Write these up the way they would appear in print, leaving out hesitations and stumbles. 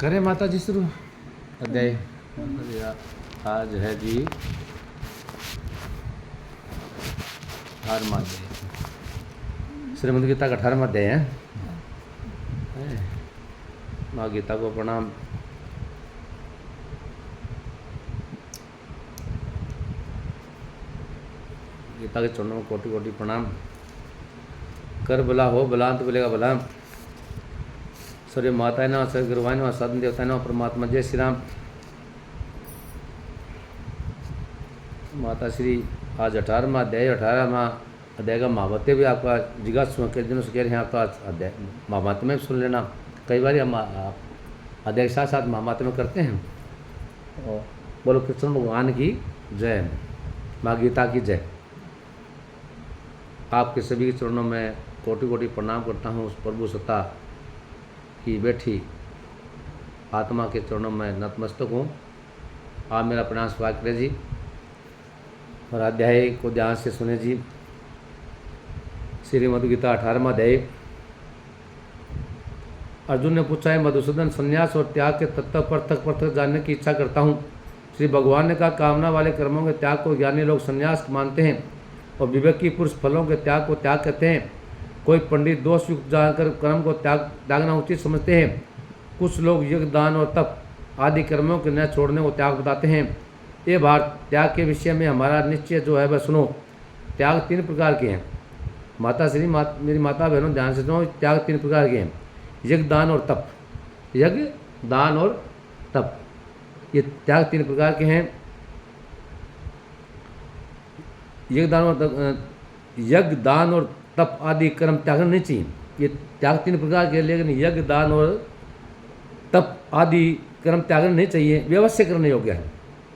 करें माता जी शुरू अध्याय। आज है जी 18वां अध्याय, श्रीमद् गीता का 18वां अध्याय है। माँ गीता को प्रणाम। गीता के चरणों में कोटि कोटि प्रणाम। कर भला हो भलांत बोलेगा भला। सर्व माताएं नमः, सर्व गुरुवाएं नमः, साधन देवताएं नमः, परमात्मा जय श्री राम। माता श्री आज 18वां अध्याय, 18वां अध्याय का महावाक्य भी आपका जिज्ञासु कई दिनों से कह रहे हैं आपका अध्याय महावाक्य में सुन लेना। कई बार हम अध्याय के साथ साथ महावाक्य में करते हैं। और बोलो कृष्ण भगवान की जय, माँ गीता की जय। आपके सभी के चरणों में कोटि कोटि प्रणाम करता हूँ। उस प्रभु सत्ता की बैठी आत्मा के चरणों में नतमस्तक हूँ। आप मेरा प्रणाम स्वीकार करें जी और अध्याय को ध्यान से सुने जी। श्रीमद् गीता 18वां अध्याय। अर्जुन ने पूछा है मधुसूदन, संन्यास और त्याग के तत्व पृथक पृथक जानने की इच्छा करता हूँ। श्री भगवान ने कहा, कामना वाले कर्मों के त्याग को ज्ञानी लोग संन्यास मानते हैं और विवेकी पुरुष फलों के त्याग को त्याग कहते हैं। कोई पंडित दोष युक्त जानकर कर्म को त्यागना उचित समझते हैं। कुछ लोग यज्ञ दान और तप आदि कर्मों के न छोड़ने को त्याग बताते हैं। ये भारत त्याग के विषय में हमारा निश्चय जो है वह सुनो। त्याग 3 प्रकार के हैं। माता श्री मेरी माता बहनों ध्यान से सुनो। त्याग 3 प्रकार के हैं, यज्ञ दान और तप। यज्ञ दान और तप, ये त्याग 3 प्रकार के हैं। यज्ञ दान और तप आदि कर्म त्यागना नहीं चाहिए। ये त्याग 3 प्रकार के, लेकिन यज्ञ दान और तप आदि कर्म त्यागना नहीं चाहिए। वे अवश्य करने योग्य है,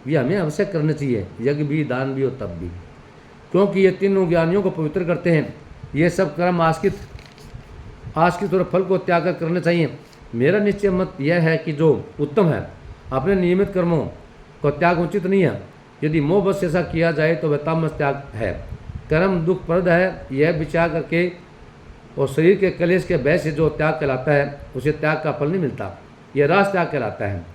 ये हमें अवश्य करने चाहिए। यज्ञ भी, दान भी और तप भी, क्योंकि ये तीनों ज्ञानियों को पवित्र करते हैं। ये सब कर्म आश्रित और फल को त्याग कर करने चाहिए। मेरा निश्चय मत यह है कि जो उत्तम है अपने नियमित कर्मों को त्याग उचित नहीं है। यदि मोह बस ऐसा किया जाए तो वह तामस त्याग है। कर्म दुखप्रद है, यह विचार करके और शरीर के कलेश के भय से जो त्याग कहलाता है उसे त्याग का फल नहीं मिलता। यह रास त्याग कहलाता है।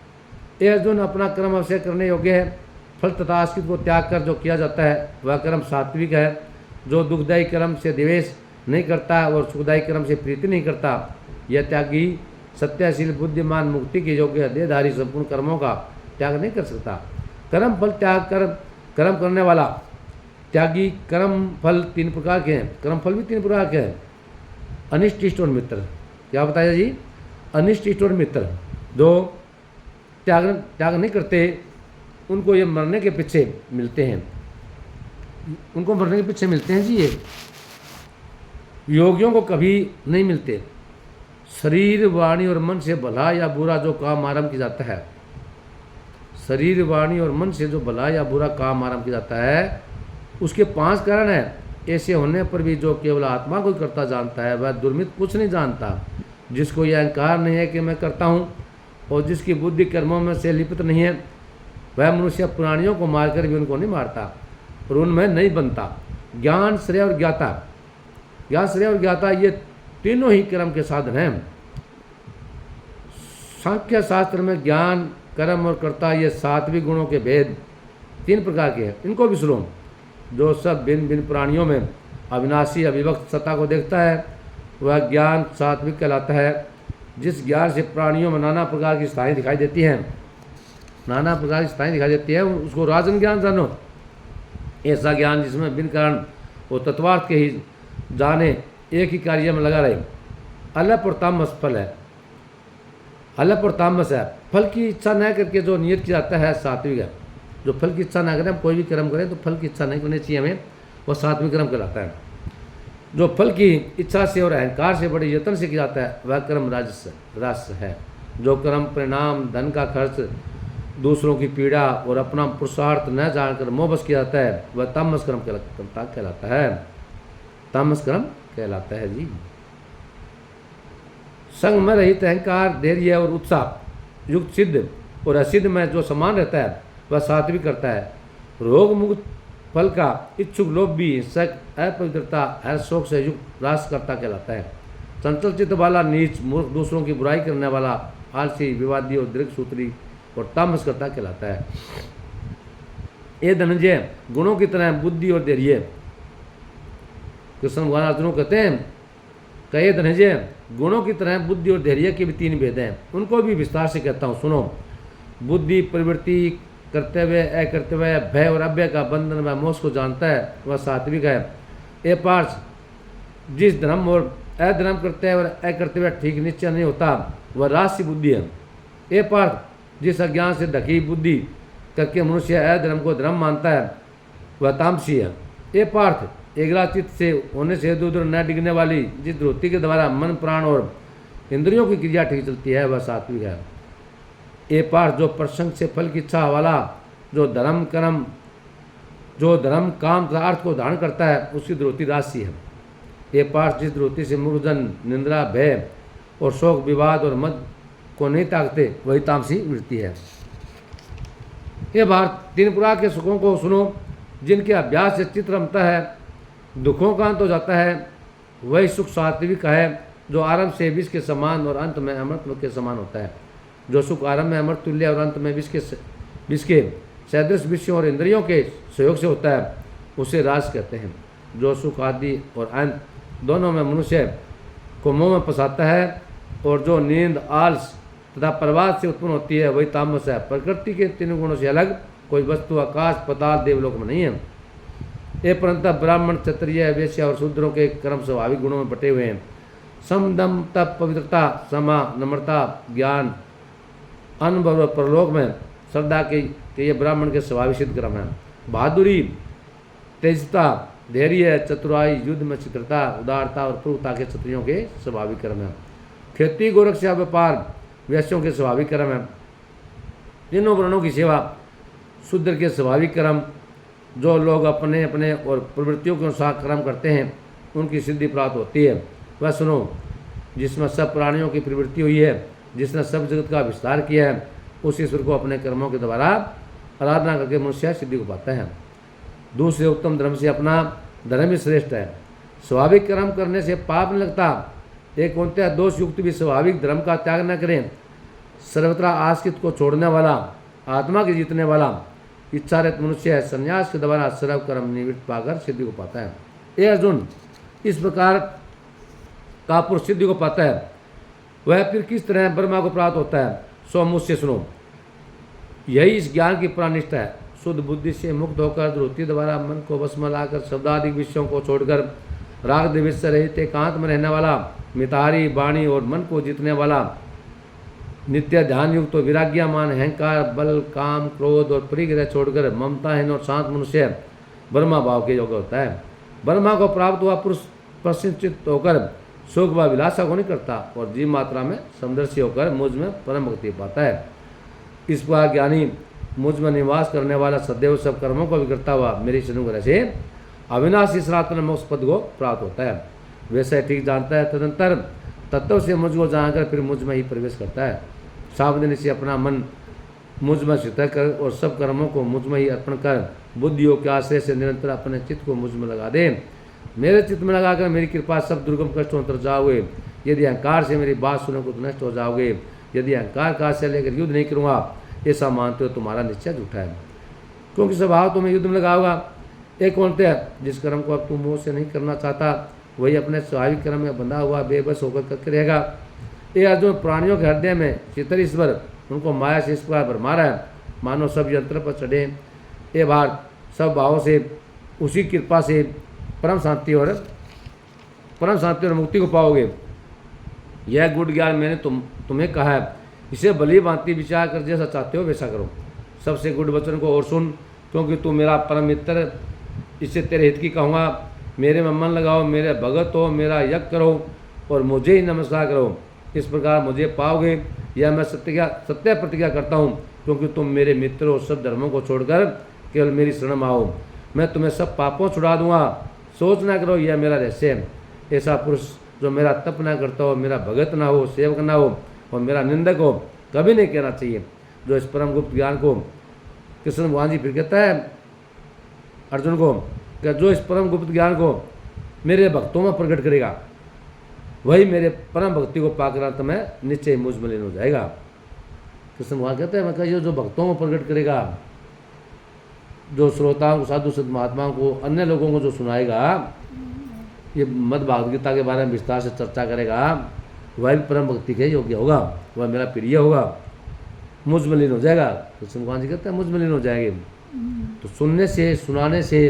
ये अर्जुन, अपना कर्म अवश्य करने योग्य है। फल तथा आश्रित को त्याग कर जो किया जाता है वह कर्म सात्विक है। जो दुखदायी कर्म से द्वेष नहीं करता और सुखदायी कर्म से प्रीति नहीं करता, यह त्यागी सत्यशील बुद्धिमान मुक्ति के योग्य देहधारी संपूर्ण कर्मों का त्याग नहीं कर सकता। कर्म फल त्याग कर कर्म करने वाला त्यागी। कर्म फल 3 प्रकार के हैं। कर्म फल भी 3 प्रकार के हैं, अनिष्ट, इष्ट और मित्र। क्या बताया जी? अनिष्ट, इष्ट और मित्र। जो त्याग नहीं करते उनको ये मरने के पीछे मिलते हैं। उनको मरने के पीछे मिलते हैं जी। ये योगियों को कभी नहीं मिलते। शरीर, वाणी और मन से भला या बुरा जो काम आरंभ किया जाता है, शरीर, वाणी और मन से जो भला या बुरा काम आरंभ किया जाता है, उसके 5 कारण हैं। ऐसे होने पर भी जो केवल आत्मा को करता जानता है वह दुर्मित कुछ नहीं जानता। जिसको यह अहंकार नहीं है कि मैं करता हूँ और जिसकी बुद्धि कर्मों में से लिप्त नहीं है, वह मनुष्य प्राणियों को मारकर भी उनको नहीं मारता और उनमें नहीं बनता। ज्ञान, श्रेय और ज्ञाता। ज्ञान, श्रेय और ज्ञाता ये तीनों ही कर्म के साधन हैं। सांख्य शास्त्र में ज्ञान, कर्म और कर्ता ये 7 गुणों के भेद 3 प्रकार के हैं। इनको भी सुनो। जो सब भिन्न भिन्न प्राणियों में अविनाशी अविभक्त सत्ता को देखता है वह ज्ञान सात्विक कहलाता है। जिस ज्ञान से प्राणियों में नाना प्रकार की स्थाएँ दिखाई देती हैं, नाना प्रकार की स्थाएँ दिखाई देती है, उसको राजन ज्ञान जानो। ऐसा ज्ञान जिसमें बिन कारण वो तत्वार्थ के ही जाने, एक ही कार्य में लगा रहे। अलप और तामस फल है। अलप और तामस है। फल की इच्छा न करके जो नियत किया जाता है सात्विक है। जो फल की इच्छा ना करें, हम कोई भी कर्म करें तो फल की इच्छा नहीं करनी चाहिए हमें, वह सात्विक कर्म कहलाता है। जो फल की इच्छा से और अहंकार से बड़े यत्न से किया जाता है वह कर्म राजस है। जो कर्म परिणाम, धन का खर्च, दूसरों की पीड़ा और अपना पुरुषार्थ न जानकर मोहबस किया जाता है वह तामस कर्म कहलाता है। तामस कर्म कहलाता है जी। संग में रहित अहंकार, धैर्य और उत्साह युक्त सिद्ध और असिद्ध में जो समान रहता है वह सात्विक करता है। रोग मुक्त फल का इच्छुक लोभ भी हिंसक, अपवित्रता, हर शोक से युक्त रास करता कहलाता है। चंचल चित्त वाला नीच, मूर्ख, दूसरों की बुराई करने वाला आलसी, विवादी और दीर्घसूत्री और तामसकर्ता कहलाता है। ये धनंजय गुणों की तरह बुद्धि और धैर्य, कृष्ण भगवान अर्जुन को कहते हैं कहे धनंजय गुणों की तरह बुद्धि और धैर्य के भी 3 भेद हैं, उनको भी विस्तार से कहता हूँ सुनो। बुद्धि प्रवृत्ति, कर्तव्य, अकर्तव्य, भय और अभय का बंधन व मोक्ष को जानता है, वह सात्विक है। ए पार्थ, जिस धर्म और अधर्म कर्तव्य और अकर्तव्य ठीक निश्चय नहीं होता वह राजसी बुद्धि है। ए पार्थ, जिस अज्ञान से ढकी बुद्धि करके मनुष्य अधर्म को धर्म मानता है वह तामसी है। ए पार्थ, एगला चित्त से होने से इधर उधर न डिगने वाली जिस वृत्ति के द्वारा मन, प्राण और इंद्रियों की क्रिया ठीक चलती है वह सात्विक है। ए पार्थ, जो प्रसंग से फल की इच्छा वाला, जो धर्म काम तथा अर्थ को धारण करता है उसकी द्रोती राशि है। ये पार्थ, जिस द्रोती से मूर्धन, निंद्रा, भय और शोक, विवाद और मद को नहीं ताकते वही तामसी वृत्ति है। ये भारत 3 प्रकार के सुखों को सुनो, जिनके अभ्यास से चित्त रमता है, दुखों का अंत हो जाता है, वही सुख सात्विक है, जो आरंभ से विष के समान और अंत में अमृत के समान होता है। जो सुख आरंभ में अमृत तुल्य और अंत में विष के सदृश विषयों और इंद्रियों के सहयोग से होता है उसे रास कहते हैं। जो सुख आदि और अंत दोनों में मनुष्य को मोह में फंसाता है और जो नींद, आलस तथा प्रवाद से उत्पन्न होती है वही तामस है। प्रकृति के 3 गुणों से अलग कोई वस्तु आकाश, पाताल, देवलोक में नहीं है। ये परंतु ब्राह्मण, क्षत्रिय, वैश्य और शूद्रों के कर्म स्वाभाविक गुणों में बटे हुए हैं। सम, दम, तप, पवित्रता, क्षमा, नम्रता, ज्ञान, अनुभव, परलोक में श्रद्धा के ये ब्राह्मण के स्वाभाविक सिद्ध कर्म है। बहादुरी, तेजता, धैर्य, चतुराई, युद्ध में चित्रता, उदारता और क्रूरता के क्षत्रियों के स्वाभाविक कर्म है। खेती, गोरक्षा, व्यापार वैश्यों के स्वाभाविक कर्म है। तीनों वर्णों की सेवा शूद्र के स्वाभाविक कर्म। जो लोग अपने अपने और प्रवृत्तियों के अनुसार कर्म करते हैं उनकी सिद्धि प्राप्त होती है। वह सुनो, जिसमें सब प्राणियों की प्रवृत्ति हुई है, जिसने सब जगत का विस्तार किया है, उस ईश्वर को अपने कर्मों के द्वारा आराधना करके मनुष्य सिद्धि को पाता है। दूसरे उत्तम धर्म से अपना धर्म ही श्रेष्ठ है। स्वाभाविक कर्म करने से पाप नहीं लगता। एक उनते दोष युक्त भी स्वाभाविक धर्म का त्याग न करें। सर्वत्र आश्रित को छोड़ने वाला, आत्मा के जीतने वाला इच्छारहित मनुष्य है, संन्यास के द्वारा सर्व कर्म निवृत्त पाकर सिद्धि को पाता है। ये अर्जुन, इस प्रकार का पुरुष सिद्धि को पाता है वह फिर किस तरह ब्रह्मा को प्राप्त होता है, सो मुझसे सुनो। यही इस ज्ञान की प्राणनिष्ठा है। शुद्ध बुद्धि से मुक्त होकर द्रोती द्वारा मन को वश में लाकर शब्दादि विषयों को छोड़कर राग द्वेष से रहित एकांत में रहने वाला, मितारी वाणी और मन को जीतने वाला, नित्य ध्यान युक्त तो विराग्यमान, अहंकार, बल, काम, क्रोध और परिग्रह छोड़कर ममताहीन और शांत मनुष्य ब्रह्मा भाव के योग्य होता है। ब्रह्मा को प्राप्त हुआ पुरुष प्रसिंचित होकर शोक व विलासा को नहीं करता और जीव मात्रा में समदर्शी होकर मुझ में परम भक्ति पाता है। इस प्रकार ज्ञानी मुझ में निवास करने वाला सदैव सब कर्मों को भी करता हुआ मेरी अनुग्रह से अविनाशी सनातन मोक्ष पद को प्राप्त होता है। वैसे ठीक जानता है, तदंतर तत्व से मुझ को जानकर फिर मुझ में ही प्रवेश करता है। सावधानी से अपना मन मुझ में स्थित कर और सब कर्मों को मुझ में ही अर्पण कर बुद्धियों के आश्रय से निरंतर अपने चित्त को मुझ में लगा दे। मेरे चित्त में लगाकर मेरी कृपा सब दुर्गम कष्टों उतर जाओगे। यदि अहंकार से मेरी बात सुनोगे तो नष्ट हो जाओगे। यदि अहंकार का आश्रय लेकर युद्ध नहीं करूँगा ऐसा मानते हो तुम्हारा निश्चय झूठा है, क्योंकि स्वभाव तुम्हें युद्ध में लगाओगा। एक कौनते है जिस कर्म को अब तुम मोह से नहीं करना चाहता वही अपने स्वाभाविक कर्म में बंधा हुआ बेबस होकर करके रहेगा। ये अर्जुन, प्राणियों के हृदय में चितर ईश्वर उनको माया से इस प्रकार भरमा रहा है मानो सब यंत्र पर चढ़े। ये बार सब भावों से उसी कृपा से परम शांति और मुक्ति को पाओगे। यह गुड़ ज्ञान मैंने तुम्हें कहा है, इसे भली भांति विचार कर जैसा चाहते हो वैसा करो। सबसे गुड़ वचन को और सुन, क्योंकि तू मेरा परम मित्र, इससे तेरे हित की कहूँगा। मेरे में मन लगाओ, मेरे भगत हो, मेरा यज्ञ करो और मुझे ही नमस्कार करो। इस प्रकार मुझे पाओगे, यह मैं सत्य प्रतिज्ञा करता हूँ, क्योंकि तुम मेरे मित्र हो। सब धर्मों को छोड़कर केवल मेरी शरण आओ, मैं तुम्हें सब पापों छुड़ा दूंगा। सोच ना करो, यह मेरा रहस्य है। ऐसा पुरुष जो मेरा तप ना करता हो, मेरा भगत ना हो, सेवक ना हो और मेरा निंदक हो, कभी नहीं कहना चाहिए। जो इस परम गुप्त ज्ञान को, कृष्ण भगवान जी फिर कहता है अर्जुन को कि जो इस परम गुप्त ज्ञान को मेरे भक्तों में प्रकट करेगा वही मेरे परम भक्ति को पाकर अंत में निश्चय मुझ में लीन हो जाएगा। कृष्ण भगवान कहते हैं, मैं कहा जो भक्तों को प्रकट करेगा, जो श्रोताओं को, साधु संत महात्माओं को, अन्य लोगों को जो सुनाएगा, ये मद भागवत गीता के बारे में विस्तार से चर्चा करेगा, वह भी परम भक्ति के योग्य होगा, वह मेरा प्रिय होगा, मुझ में लीन हो जाएगा। कृष्ण भगवान जी कहते हैं मुझ में लीन हो जाएंगे। तो सुनने से, सुनाने से,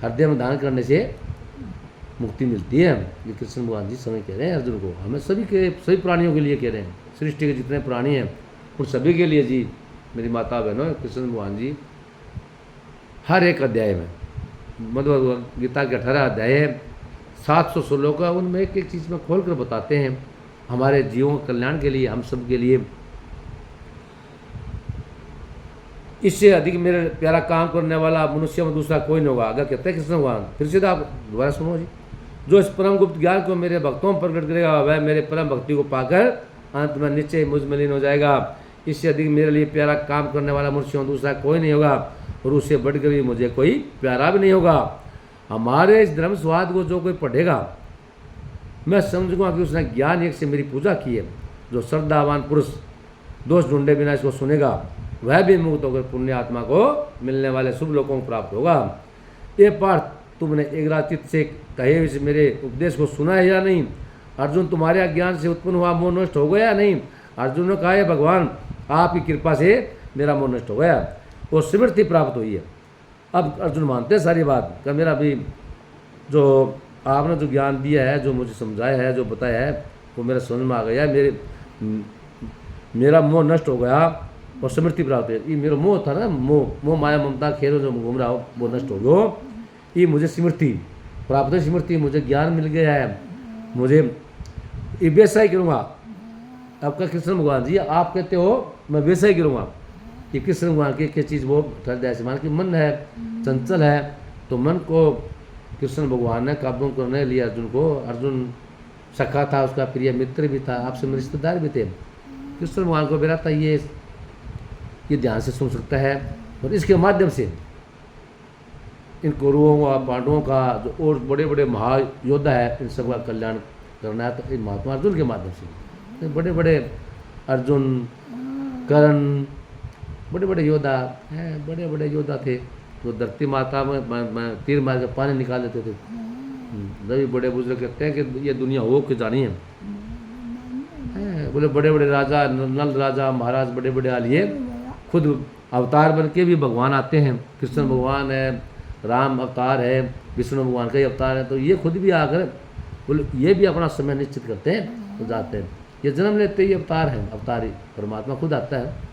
हृदय में धारण करने से मुक्ति मिलती है। ये कृष्ण भगवान जी समय कह रहे हैं अर्जुन को, हमें सभी प्राणियों के लिए कह रहे हैं, सृष्टि के जितने प्राणी हैं उन सभी के लिए जी, मेरी माता बहनों, कृष्ण भगवान जी हर एक अध्याय में, भगवद गीता के 18 अध्याय है, 700 श्लोक है, उनमें एक एक चीज़ में खोल कर बताते हैं हमारे जीवों के कल्याण के लिए, हम सब के लिए। इससे अधिक मेरे प्यारा काम करने वाला मनुष्य में दूसरा कोई नहीं होगा। अगर कहते हैं कृष्ण भगवान, फिर से आप दोबारा सुनो जी, जो इस परम गुप्त ज्ञान को मेरे भक्तों में प्रकट करेगा, वह मेरे परम भक्ति को पाकर अंत में निश्चय मुझ में लीन हो जाएगा। इससे अधिक मेरे लिए प्यारा काम करने वाला मनुष्य में दूसरा कोई नहीं होगा, और उससे बढ़कर भी मुझे कोई प्यारा भी नहीं होगा। हमारे इस धर्म स्वाद को जो कोई पढ़ेगा, मैं समझूंगा कि उसने ज्ञान एक से मेरी पूजा की है। जो श्रद्धावान पुरुष दोष ढूंढे बिना इसको सुनेगा, वह भी मुक्त होकर पुण्य आत्मा को मिलने वाले शुभ लोगों को प्राप्त होगा। ये पाठ तुमने एकाग्रचित्त से कहे हुए मेरे उपदेश को सुना है या नहीं? अर्जुन, तुम्हारे अज्ञान से उत्पन्न हुआ मोह नष्ट हो गया या नहीं? अर्जुन ने कहा है, भगवान आपकी कृपा से मेरा मोह नष्ट हो गया और स्मृति प्राप्त हुई है। अब अर्जुन मानते हैं सारी बात का, मेरा भी जो आपने जो ज्ञान दिया है, जो मुझे समझाया है, जो बताया है, वो मेरे समझ में आ गया, मेरा मोह नष्ट हो गया और स्मृति प्राप्त है। ये मेरा मोह था ना, मोह माया ममता खेल जो घूम रहा हो, वो नष्ट हो गया। ये मुझे स्मृति प्राप्त है, स्मृति मुझे ज्ञान मिल गया है, मुझे ये वैसा ही करूँगा। आपका कृष्ण भगवान जी, आप कहते हो मैं वैसा ही करूँगा। ये कृष्ण भगवान की एक चीज़ वो हृदय मान कि मन है चंचल है, तो मन को कृष्ण भगवान ने काबू करने लिए अर्जुन को, अर्जुन सखा था, उसका प्रिय मित्र भी था, आपसे मेरे रिश्तेदार भी थे। कृष्ण भगवान को मेरा था ये ध्यान से सुन सकता है, और इसके माध्यम से इन कौरवों का, पांडवों का, जो और बड़े बड़े महायोद्धा है, इन सब का कल्याण करना है। तो महात्मा अर्जुन के माध्यम से, बड़े बड़े अर्जुन, कर्ण, बड़े बड़े योद्धा हैं, बड़े बड़े योद्धा थे, जो धरती माता में तीर मार के पानी निकाल देते थे। जब बड़े बुजुर्ग कहते हैं कि ये दुनिया हो के जानी है, बोले बड़े बड़े राजा, नल राजा महाराज, बड़े बड़े आलिए खुद अवतार बन के भी भगवान आते हैं। कृष्ण भगवान है, राम अवतार है, विष्णु भगवान का ही अवतार है, तो ये खुद भी आकर बोले ये भी अपना समय निश्चित करते हैं तो जाते हैं। ये जन्म लेते ही अवतार है, अवतारी परमात्मा खुद आता है।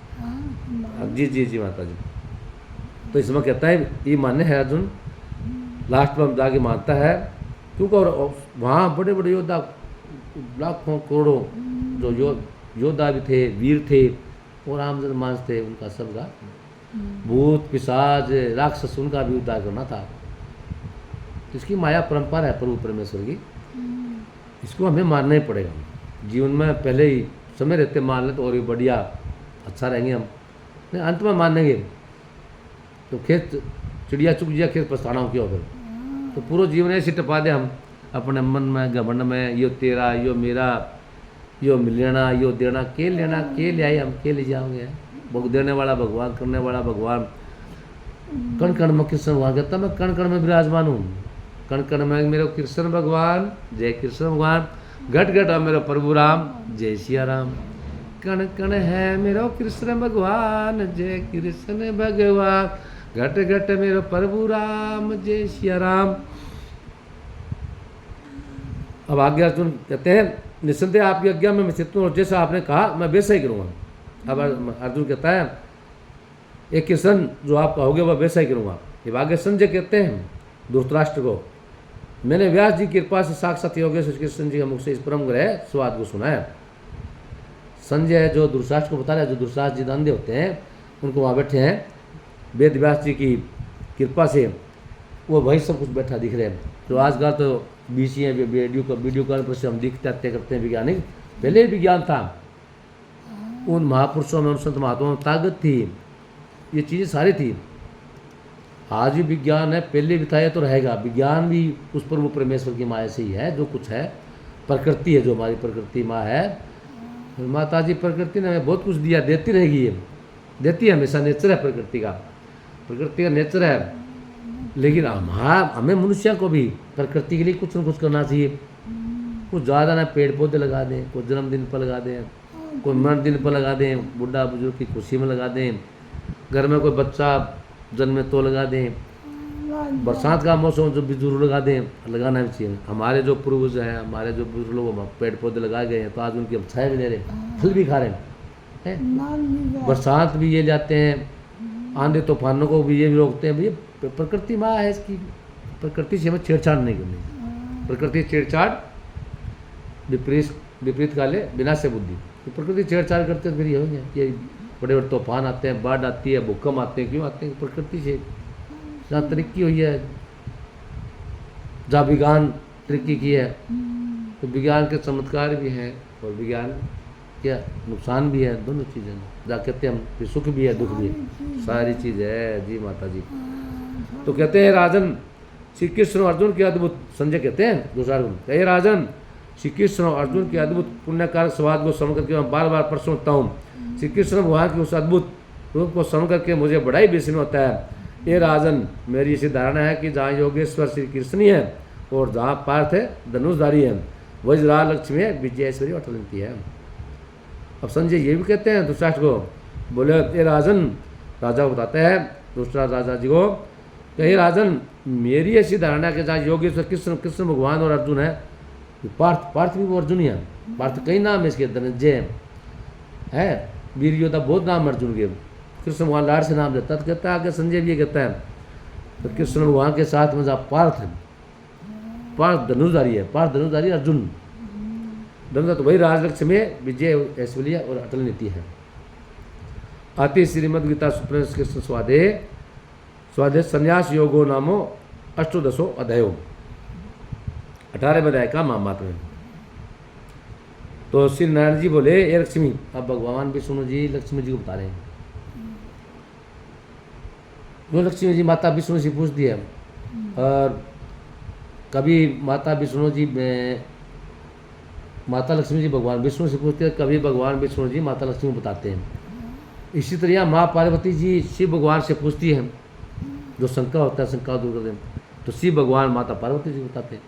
जी जी जी माता जी। तो इसमें कहता है ये मान्य है अर्जुन, लास्ट में जाके मानता है, क्योंकि और वहाँ बड़े बड़े योद्धा लाखों करोड़ों जो योद्धा भी थे, वीर थे, और आम जनमानस थे, उनका सबका भूत पिशाच राक्षस, उनका भी उद्धार करना था। इसकी माया परंपरा है प्रभु परमेश्वर की, इसको हमें मानना ही पड़ेगा। जीवन में पहले ही समय रहते मान ले तो और भी बढ़िया अच्छा रहेंगे हम, नहीं अंत में मान लेंगे तो खेत चिड़िया चुग जिया, खेत पछताना क्यों फिर। तो पूरा जीवन ऐसे टपा दे हम अपने मन में, घमंड में, यो तेरा, यो मेरा, यो मिलना, यो देना, के लेना, के ले आए हम, के ले जाओगे। देने वाला भगवान, करने वाला भगवान। कण कण में कृष्ण भगवान कहता, मैं कण कण में विराजमान हूँ, कण कण में मेरे कृष्ण भगवान, जय कृष्ण भगवान। घट घट मेरा प्रभु राम, जय सिया राम। कण कण है मेरा कृष्ण भगवान, जय कृष्ण भगवान। घट घट मेरा प्रभु राम, जय सिया राम। अब आगे अर्जुन कहते हैं, निस्संदेह आपकी आज्ञा में मैं चित्त हूँ, और जैसा आपने कहा मैं वैसा ही करूँगा। अब अर्जुन कहता है, एक कृष्ण जो आप कहोगे वह वैसा ही करूँगा। ये आगे संजय कहते हैं धृतराष्ट्र को, मैंने व्यास जी की कृपा से साक्षात योगेश्वर कृष्ण जी के मुख से इस परम ग्रह स्वाद को सुना है। संजय जो धृतराष्ट्र को बता रहा है, जो धृतराष्ट्र जी अंधे होते हैं, उनको वहाँ बैठे हैं, वेद व्यास जी की कृपा से वो वही सब कुछ बैठा दिख रहे हैं। तो आजकल तो बीसी है, वीडियो कॉल पर से हम दिखते करते हैं वैज्ञानिक, पहले भी विज्ञान था। उन महापुरुषों में, उन संत महात्माओं में ताकत थी, ये चीज़ें सारी थी। आज भी विज्ञान है, पहले भी था, ये तो रहेगा। विज्ञान भी उस पर वो परमेश्वर की माया से ही है, जो कुछ है प्रकृति है, जो हमारी प्रकृति माँ है, माता जी प्रकृति ने हमें बहुत कुछ दिया, देती रहेगी, ये देती है हमेशा, नेचर है प्रकृति का, प्रकृति का नेचर है। लेकिन हमें मनुष्यों को भी प्रकृति के लिए कुछ न कुछ करना चाहिए। कुछ ज़्यादा ना पेड़ पौधे लगा दें, कोई जन्मदिन पर लगा दें, कोई मरण पर लगा दें, बुढ़ा बुजुर्ग की खुशी में लगा दें, घर में कोई बच्चा जन्मे तो लगा दें, बरसात का मौसम जो भी जरूर लगा दें, लगाना भी चाहिए। हमारे जो पूर्वज हैं, हमारे जो बुजुर्ग लोग पेड़ पौधे लगाए गए हैं, तो आज उनकी हम छाया भी ले रहे हैं, फल भी खा रहे हैं। बरसात भी ये जाते हैं, आंधी तूफानों को भी ये भी रोकते हैं। भैया प्रकृति माँ है, इसकी प्रकृति से हमें छेड़छाड़ नहीं करनी। प्रकृति छेड़छाड़ विपरीत काले विनाश से बुद्धि। तो प्रकृति छेड़छाड़ करते हैं, फिर ये होंगे कि बड़े बड़े तूफान आते हैं, बाढ़ आती है, भूकंप आते हैं। क्यों आते हैं? प्रकृति से जहाँ तरक्की हुई है, जहाँ विज्ञान तरक्की की है, तो विज्ञान के चमत्कार भी हैं और विज्ञान के नुकसान भी है, दोनों चीज़ें। जहाँ कहते हैं हम सुख भी है, दुख भी है, सारी चीज़ है जी माता जी। तो कहते हैं राजन, श्री कृष्ण और अर्जुन के अद्भुत, संजय कहते हैं दूसरा गुण, कहे राजन श्री कृष्ण और अर्जुन के अद्भुत पुण्यकारक संवाद को समझ करके मैं बार बार प्रश्न उठता हूँ। श्री कृष्ण भगवान के उस अद्भुत रूप को समझ करके मुझे बड़ा ही बेचैन होता है। ये राजन, मेरी ऐसी धारणा है कि जहाँ योगेश्वर श्री कृष्ण ही है और जहाँ पार्थ है धनुषधारी है, वज्रराज लक्ष्मी है, विजयेश्वरी अटलंती है। अब संजय ये भी कहते हैं धृतराष्ट्र को, बोले ये राजन, राजा को बताते हैं दूसरा राजा जी को, कहे राजन मेरी ऐसी धारणा है कि जहाँ योगेश्वर कृष्ण भगवान और अर्जुन है, पार्थ भी वो अर्जुन ही है। पार्थ कई नाम है इसके, धनंजय है, वीर योद्धा बहुत नाम अर्जुन के। कृष्ण भगवान लाड़ से नाम देता, तो कहता है आगे संजय भी ये कहता है, तो कृष्ण भगवान के साथ में जहाँ पार्थ है, पार्थ धनुषधारी है, पार्थ धनुषधारी अर्जुन धनुष, तो वही राजलक्ष्मी विजय ऐश्वर्य और अटल नीति है। आती श्रीमद गीता सुप्रेश कृष्ण स्वादे संन्यास योगो नामो अष्टोदशो अध्यायो, 18वें अध्याय का महात्म्य। तो श्री नारायण जी बोले, ये लक्ष्मी, अब भगवान विष्णु जी लक्ष्मी जी को बता रहे हैं। जो लक्ष्मी जी माता विष्णु जी पूछती है, और कभी माता विष्णु जी माता लक्ष्मी जी भगवान विष्णु से पूछते हैं, कभी भगवान विष्णु जी माता लक्ष्मी को बताते हैं। इसी तरह माँ पार्वती जी शिव भगवान से पूछती हैं, जो शंका होता है शंका दूर कर दें, तो शिव भगवान माता पार्वती जी बताते हैं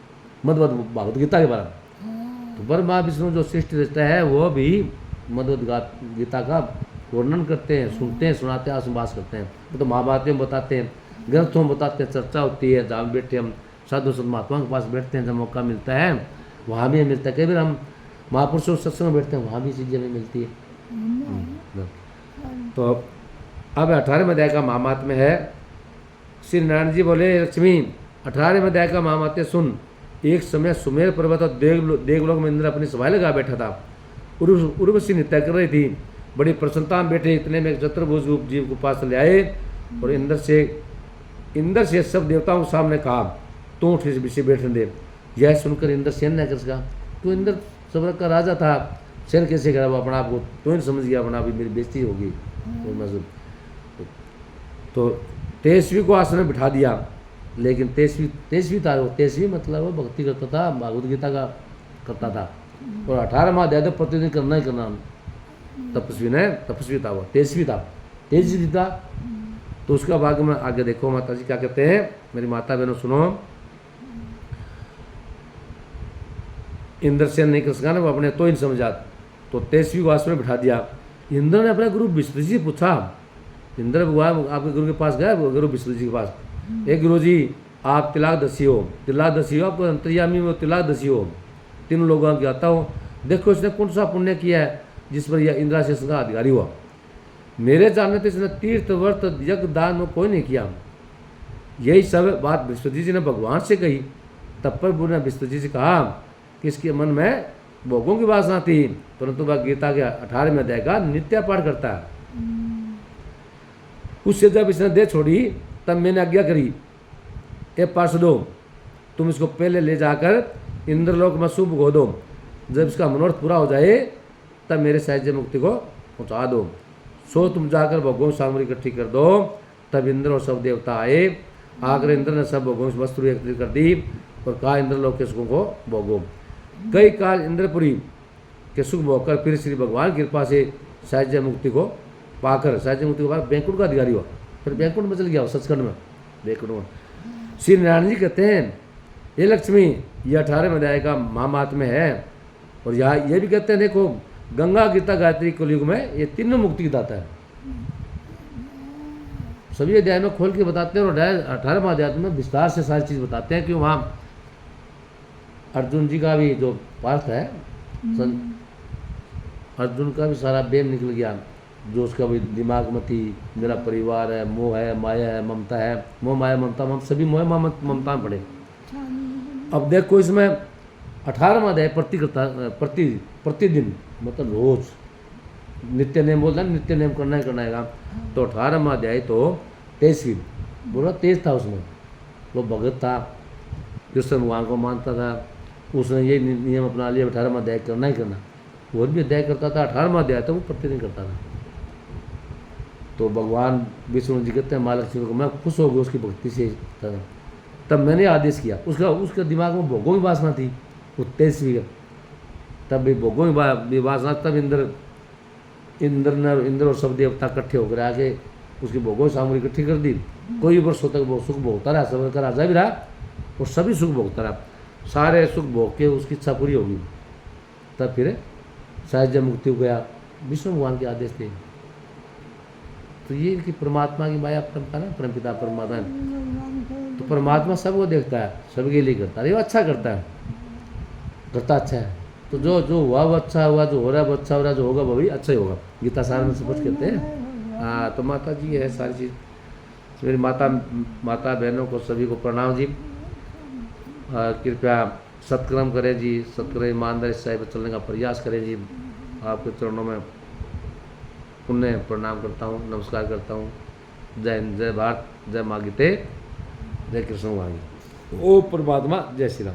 मद्भगवत भागवत गीता के बारे में। तो पर माँ विष्णु जो सृष्टि रचता है वो भी मद्भगवत गीता का वर्णन करते हैं, सुनते हैं, सुनाते हैं, आसुवास करते हैं। वो तो महाभारत में बताते हैं, ग्रंथों में बताते हैं, चर्चा होती है, जहाँ बैठे हम साधु संत महात्माओं के पास बैठते हैं, जब मौका मिलता है वहाँ भी मिलता है। कई बार हम महापुरुषों सत्संग में बैठते हैं, वहाँ भी चीज़ें हमें मिलती है। तो अब 18वें अध्याय का महात्म्य है। श्री नारायण जी बोले, लक्ष्मी 18वें अध्याय का महात्म्य सुन। एक समय सुमेर पर्वत और देवलोक में इंद्र अपनी सभाएं लगा बैठा था। उर्वशी नृत्य कर रही थी, बड़ी प्रसन्नता में बैठे। इतने में एक चतुर्भुज रूप जीव को पास ले आए और इंद्र से सब देवताओं के सामने कहा, तू उठ इस विषय बैठने दे। यह सुनकर इंद्र सेन ने कहा, तो इंद्र स्वर्ग का राजा था, सेन कैसे करा? वो अपना आप को तो समझ गया, अपना भी मेरी बेइज्जती होगी। तो तेजस्वी को आसन में बिठा दिया, लेकिन तेजस्वी था, वो तेजस्वी मतलब वो भक्ति करता था, भागवत गीता का करता था, और 18वां अध्याय तो प्रतिदिन करना ही करना। तपस्वी था, वो तेजस्वी था। तो उसका भाग में आगे देखो माता जी क्या कहते हैं। मेरी माता बहनों सुनो, इंद्रसेन नहीं कर सका ना, वो अपने तो ही समझा। तो तेजस्वी को आसन में बिठा दिया। इंद्र ने अपने गुरु विष्णु जी से पूछा, इंद्र भगवान आपके गुरु के पास गया, गुरु विष्णु जी के पास, एक गुरु जी आप तिलाकदशी हो, आपको अंतर्यामी हो, तिलाकदशी हो, तीनों लोगों की आता हो। देखो इसने कौन सा पुण्य किया है जिस पर यह इंद्रासेन का अधिकारी हुआ। मेरे जानने तो इसने तीर्थ व्रत यज्ञ दान में कोई नहीं किया। यही सब बात विष्णु जी ने भगवान से कही। तब पर गुरु ने विष्णु जी से कहा कि इसके मन में भोगों की वासना थी, परंतु वह गीता के 18वें अध्याय का नित्य पाठ करता है। उससे जब इसने देह छोड़ी तब मैंने आज्ञा करी, ए पार्षदों, तुम इसको पहले ले जाकर इंद्रलोक में शुभ भोग दो। जब इसका मनोरथ पूरा हो जाए तब मेरे साहित्य मुक्ति को पहुँचा दो। सो तुम जाकर भोगों की सामग्री इकट्ठी कर दो। तब इंद्र और सब देवता आए। आकर इंद्र ने सब भोगों की वस्तु एकत्रित कर दी और कहा, इंद्रलोक के सुखों को भोगो। कई काल इंद्रपुरी के सुख भोगकर फिर श्री भगवान की कृपा से साहित्य मुक्ति को पाकर साहित्य मुक्ति के बाद बैंकुंठ का अधिकारी हुआ, फिर बैंकुंठ में चल गया सचखंड में बैंकुंठ में। श्री नारायण जी कहते हैं ये लक्ष्मी ये 18वें अध्याय का महात्म्य है। और यहाँ ये भी कहते हैं देखो गंगा गीता गायत्री कलयुग में ये तीनों मुक्ति की दाता है। सभी अध्याय में खोल के बताते हैं और 18वें अध्याय में विस्तार से सारी चीज़ बताते हैं कि वहाँ अर्जुन जी का भी जो पार्थ है अर्जुन का भी सारा बेम निकल गया, जो उसका भी दिमाग में थी मेरा परिवार है, मोह है, माया है, ममता है, मोह माया ममता हम सभी मोह ममता में पड़े। अब देखो इसमें 18वां अध्याय प्रतिदिन मतलब रोज नित्य नेम बोलता है, नित्य नेम करना ही करना है। तो 18वां अध्याय तो 23 बोला तेज था, उसमें वो भगत था कृष्ण भगवान को मानता था, उसने ये नियम अपना लिया 18वां अध्याय करना ही करना। और भी अध्याय करता था, 18वां अध्याय तो वो प्रतिदिन करता था। तो भगवान विष्णु जी कहते हैं माँ लक्ष्मी को मैं खुश हो गया उसकी भक्ति से, तब मैंने आदेश किया। उसके दिमाग में भोगों की वासना थी, वो तेजस्वी का, तब भी भोगों की वासना, तब इंद्र और सब देवता इकट्ठे होकर आके उसकी भोगों की सामग्री इकट्ठी कर दी। कोई वर्षों तक वो सुख भोगता रहा, सब का राजा भी रहा और सभी सुख भोगता रहा। सारे सुख भोग के उसकी इच्छा पूरी होगी, तब फिर साहित्य मुक्ति हो गया, विष्णु भगवान के आदेश थे। तो ये कि परमात्मा की माया परमता ना, परमपिता परमात्मा है। तो परमात्मा सबको देखता है, सबके लिए करता है, ये अच्छा करता है, करता अच्छा है। तो जो हुआ वो अच्छा हुआ, जो हो रहा है वो अच्छा हो रहा है, जो होगा वो भी अच्छा ही होगा। गीता सार में सब कुछ कहते हैं। हाँ, तो माता जी है सारी चीज़। मेरी माता बहनों को सभी को प्रणाम जी। कृपया सत्कर्म करें जी, सत्कर्म ईमानदारी से पर चलने का प्रयास करें जी। आपके चरणों में पुण्य प्रणाम करता हूँ, नमस्कार करता हूँ। जय हिंद, जय भारत, जय माँ गीते, जय कृष्ण माँ। ओ परमात्मा, जय श्री राम।